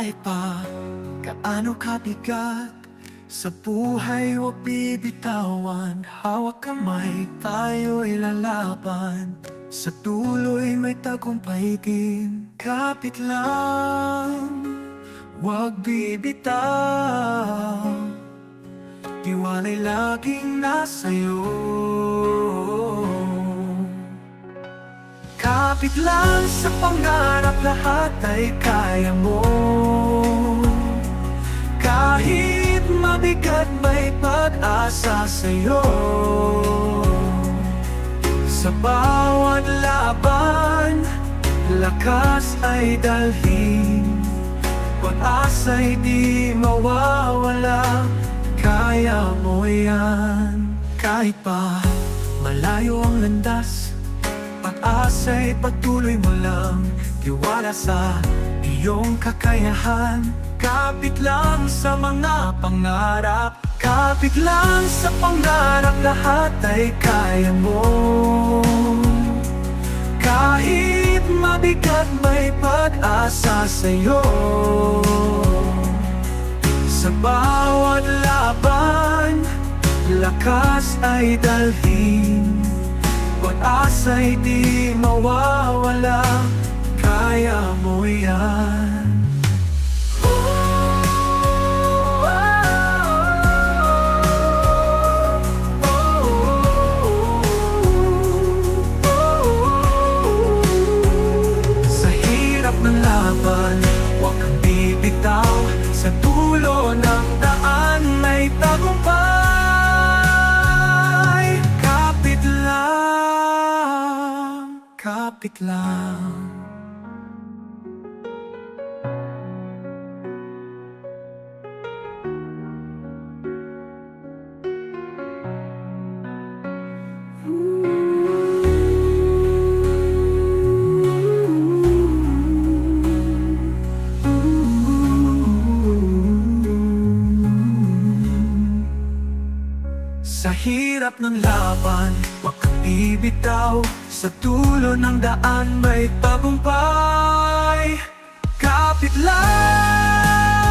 Kahit pa gaano kabigat sa buhay, huwag bibitawan. Hawak kamay, tayo'y lalaban. Sa tuloy may tagumpay din. Kapit lang, huwag bibitaw. Tiwala'y laging nasa'yo. Kapit lang sa pangarap, lahat ay kaya mo. Kahit mabigat, may pag-asa sa'yo. Sa bawat laban, lakas ay dalhin. Pag-asa'y di mawawala, kaya mo yan. Kahit pa malayo ang landas, pag-asa'y patuloy mo lang. Tiwala sa iyong kakayahan. Kapit lang sa mga pangarap. Kapit lang sa pangarap, lahat ay kaya mo. Kahit mabigat, may pag-asa sa'yo. Sa bawat laban, lakas ay dalhin. Pag-asa'y di mawawala, kaya mo yan. Sa hirap ng laban, huwag kang bibitaw. Sa dulo ng daan may tagumpay. Kapit lang, kapit lang. Sa hirap ng laban, huwag kang bibitaw. Sa dulo ng daan may tagumpay. Kapit lang.